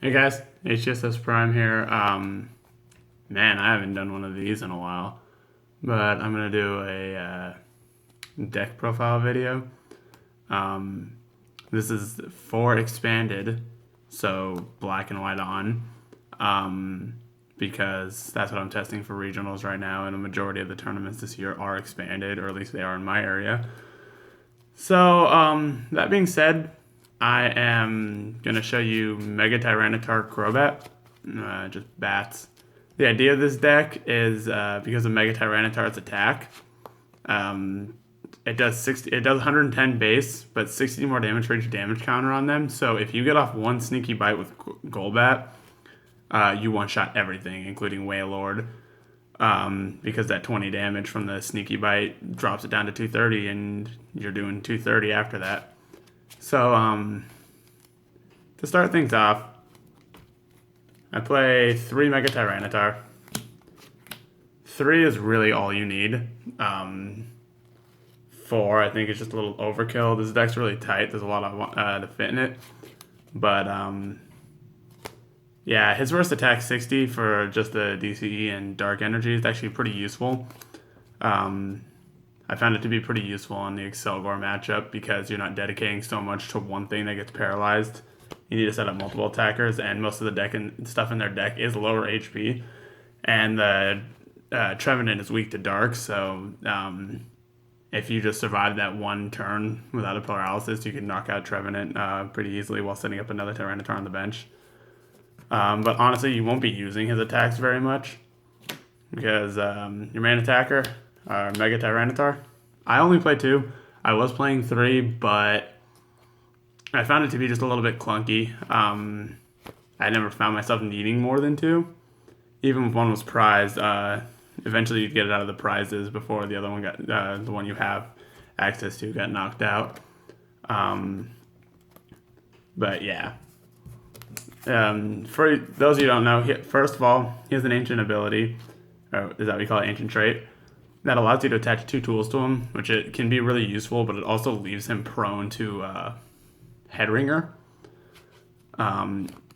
Hey guys, HSS Prime here. Man, I haven't done one of these in a while, but I'm gonna do a deck profile video. This is for expanded, so black and white on, because that's what I'm testing for regionals right now, and a majority of the tournaments this year are expanded, or at least they are in my area. So, that being said, I am going to show you Mega Tyranitar Crobat, just bats. The idea of this deck is because of Mega Tyranitar's attack, it does 110 base, but 60 more damage for each damage counter on them. So if you get off one sneaky bite with Golbat, you one-shot everything, including Wailord. Because that 20 damage from the sneaky bite drops it down to 230, and you're doing 230 after that. So, to start things off, I play 3 Mega Tyranitar. 3 is really all you need. 4, I think, is just a little overkill. This deck's really tight. There's a lot to fit in it. But, yeah, his first attack 60 for just the DCE and Dark Energy is actually pretty useful. I found it to be pretty useful on the Excelgor matchup because you're not dedicating so much to one thing that gets paralyzed. You need to set up multiple attackers, and most of the deck and stuff in their deck is lower HP. And the Trevenant is weak to Dark, so if you just survive that one turn without a paralysis, you can knock out Trevenant pretty easily while setting up another Tyranitar on the bench. But honestly, you won't be using his attacks very much because your main attacker, Mega Tyranitar, I only play 2. I was playing 3, but I found it to be just a little bit clunky. I never found myself needing more than 2. Even if one was prized, eventually you'd get it out of the prizes before the other one got, the one you have access to got knocked out. But yeah. For those of you who don't know, first of all, he has an ancient ability, or is that what we call it, ancient trait, that allows you to attach 2 tools to him, which it can be really useful, but it also leaves him prone to Headringer.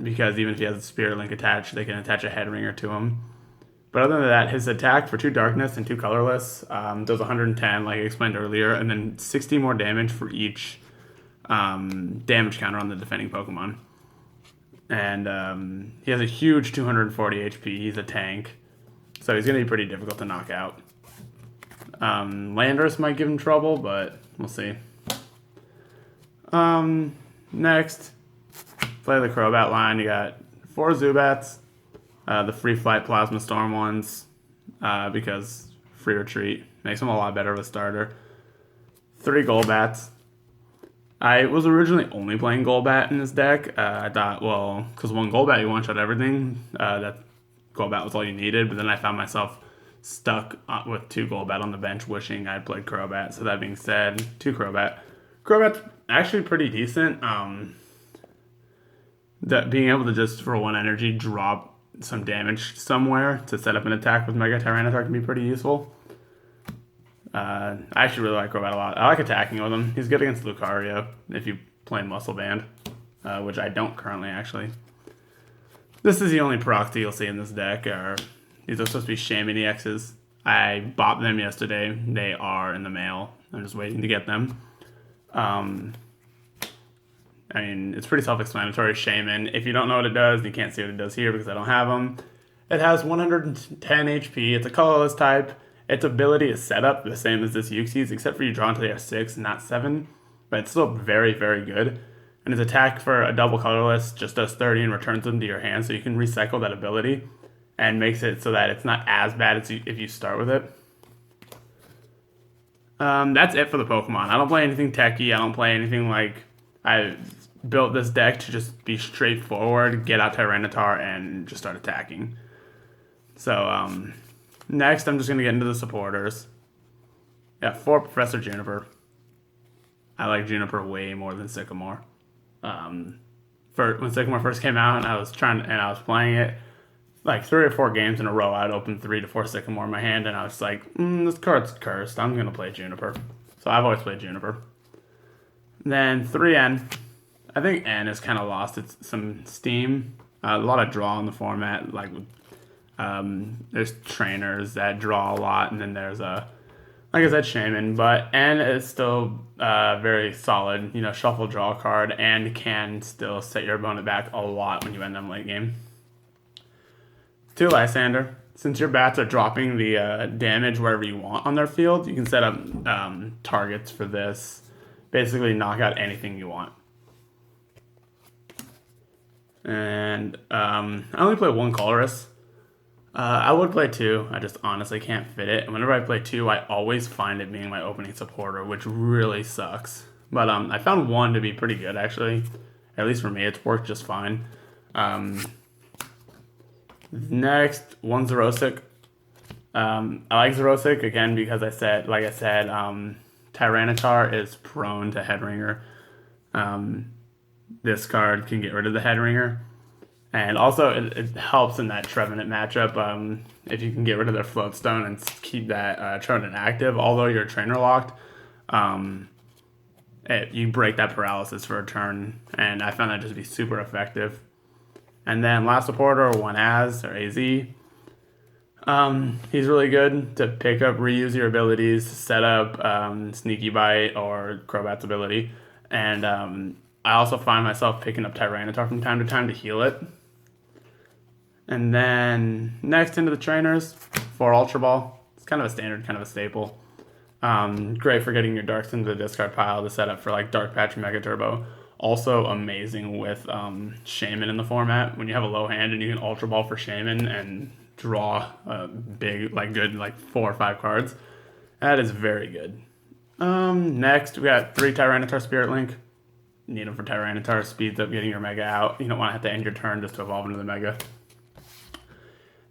Because even if he has a Spirit Link attached, they can attach a Headringer to him. But other than that, his attack for 2 darkness and 2 colorless does 110, like I explained earlier, and then 60 more damage for each damage counter on the defending Pokemon. And he has a huge 240 HP. He's a tank, so he's going to be pretty difficult to knock out. Landorus might give him trouble, but we'll see. Next, play the Crobat line. You got 4 Zubats, the free flight Plasma Storm ones, because free retreat makes them a lot better of a starter. 3 Golbats. I was originally only playing Golbat in this deck. I thought, well, because 1 Golbat, you one-shot everything. That Golbat was all you needed, but then I found myself stuck with 2 Golbat on the bench, wishing I'd played Crobat. So that being said, 2 Crobat. Crobat's actually pretty decent. That being able to just, for 1 energy, drop some damage somewhere to set up an attack with Mega Tyranitar can be pretty useful. I actually really like Crobat a lot. I like attacking with him. He's good against Lucario if you play Muscle Band, which I don't currently, actually. This is the only proxy you'll see in this deck. These are supposed to be Shaymin EXs. I bought them yesterday. They are in the mail. I'm just waiting to get them. I mean, it's pretty self-explanatory. Shaymin, if you don't know what it does, you can't see what it does here because I don't have them. It has 110 HP. It's a colorless type. Its ability is set up the same as this Uxie's, except for you draw until they have 6, not 7. But it's still very, very good. And its attack for a double colorless just does 30 and returns them to your hand, so you can recycle that ability and makes it so that it's not as bad as if you start with it. That's it for the Pokemon. I don't play anything techy. I don't play anything like... I built this deck to just be straightforward, get out Tyranitar, and just start attacking. So, next, I'm just going to get into the supporters. Yeah, 4 Professor Juniper. I like Juniper way more than Sycamore. When Sycamore first came out, and I was playing it, like 3 or 4 games in a row, I'd open 3 to 4 Sycamore in my hand, and I was like, this card's cursed. I'm going to play Juniper. So I've always played Juniper. Then 3N. I think N has kind of lost some steam. A lot of draw in the format. Like there's trainers that draw a lot, and then there's like I said, Shaman, and it's still very solid. You know, shuffle draw card and can still set your opponent back a lot when you end them late game. 2 Lysander. Since your bats are dropping the damage wherever you want on their field, you can set up targets for this. Basically, knock out anything you want. And I only play 1 Colorus. I would play 2. I just honestly can't fit it. And whenever I play 2, I always find it being my opening supporter, which really sucks. But I found 1 to be pretty good, actually. At least for me, it's worked just fine. Next, 1 Xerosic. I like Xerosic, again, because like I said, Tyranitar is prone to Headringer. This card can get rid of the Headringer. And also, it helps in that Trevenant matchup. If you can get rid of their Floatstone and keep that Trevenant active, although you're trainer locked, you break that paralysis for a turn. And I found that just to be super effective. And then last supporter, 1 Az or AZ. He's really good to pick up, reuse your abilities, set up Sneaky Bite or Crobat's ability. And I also find myself picking up Tyranitar from time to time to heal it. And then next into the trainers for Ultra Ball. It's kind of a standard, kind of a staple. Great for getting your Darks into the discard pile to set up for like Dark Patch and Mega Turbo. Also amazing with Shaman in the format. When you have a low hand and you can Ultra Ball for Shaman and draw big, like good, like 4 or 5 cards. That is very good. Next, we got 3 Tyranitar Spirit Link. Need them for Tyranitar. Speeds up getting your Mega out. You don't want to have to end your turn just to evolve into the Mega.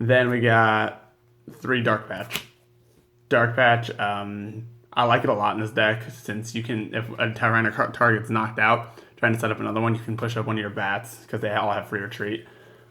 Then we got 3 Dark Patch. Dark Patch, I like it a lot in this deck since you can, if a Tyranitar target's knocked out, trying to set up another one, you can push up one of your bats because they all have free retreat.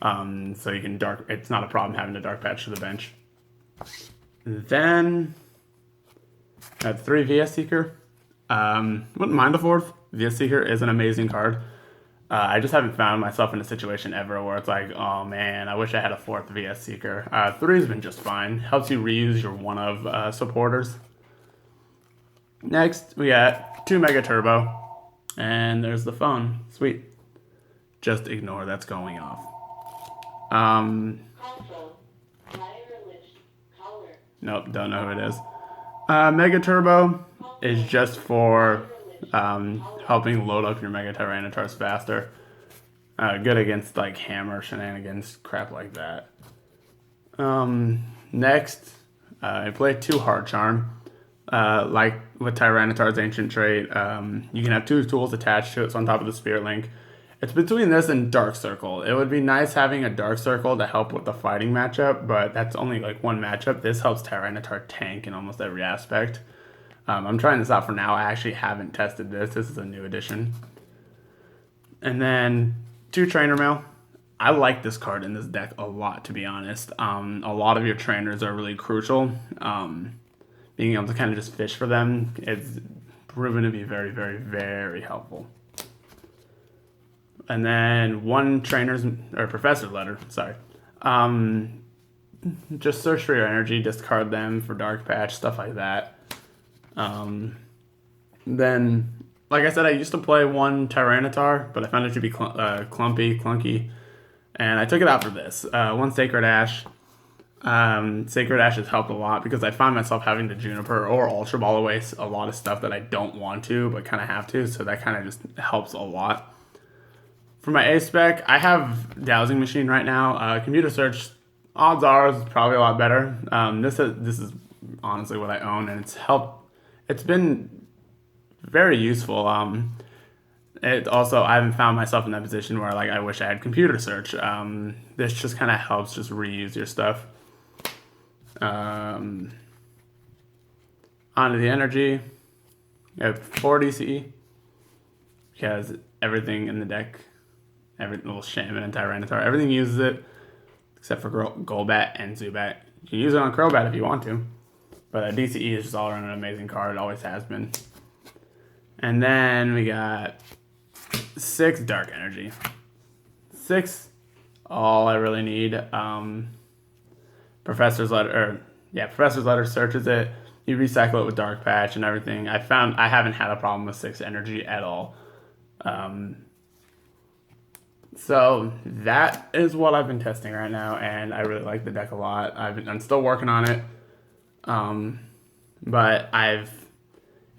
So you can it's not a problem having a Dark Patch to the bench. Then I have 3 VS Seeker. Wouldn't mind the 4th. VS Seeker is an amazing card. I just haven't found myself in a situation ever where it's like, oh man, I wish I had a 4th VS Seeker. 3's been just fine. Helps you reuse your one of supporters. Next, we got 2 Mega Turbo. And there's the phone. Sweet. Just ignore that's going off. Nope, don't know who it is. Mega Turbo is just for helping load up your Mega Tyranitars faster. Good against like hammer shenanigans, crap like that. Next, I play 2 Hard Charm. Like with Tyranitar's ancient trait, you can have 2 tools attached to it, so on top of the Spirit Link. It's between this and Dark Circle. It would be nice having a Dark Circle to help with the fighting matchup, but that's only like 1 matchup. This helps Tyranitar tank in almost every aspect. I'm trying this out for now. I actually haven't tested this. This is a new edition. And then 2 Trainer Mail. I like this card in this deck a lot, to be honest. A lot of your trainers are really crucial. Being able to kind of just fish for them is proven to be very, very, very helpful. And then 1 Professor Letter, sorry. Just search for your energy, discard them for Dark Patch, stuff like that. Then, like I said, I used to play 1 Tyranitar, but I found it to be clunky, and I took it out for this. 1 Sacred Ash. Sacred Ash has helped a lot because I find myself having to Juniper or Ultra Ball away a lot of stuff that I don't want to, but kind of have to, so that kind of just helps a lot. For my A spec, I have Dowsing Machine right now. Computer Search, odds are, is probably a lot better. This is honestly what I own, and it's been very useful. It also, I haven't found myself in that position where like I wish I had Computer Search. This just kind of helps just reuse your stuff. Onto the energy. You have 4 DCE because everything in the deck, every little Shaman and Tyranitar, everything uses it except for Golbat and Zubat. You can use it on Crobat if you want to, but DCE is just all around an amazing card. It always has been. And then we got 6 Dark Energy. 6 all I really need. Professor's letter searches it. You recycle it with Dark Patch and everything. I haven't had a problem with 6 energy at all. So that is what I've been testing right now, and I really like the deck a lot. I'm still working on it, but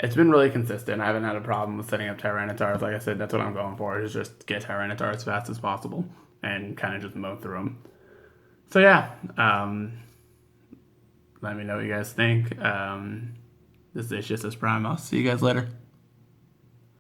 it's been really consistent. I haven't had a problem with setting up Tyranitars. Like I said, that's what I'm going for, is just get Tyranitar as fast as possible and kind of just mow through them. So yeah, let me know what you guys think. This is just as Prime. I'll see you guys later.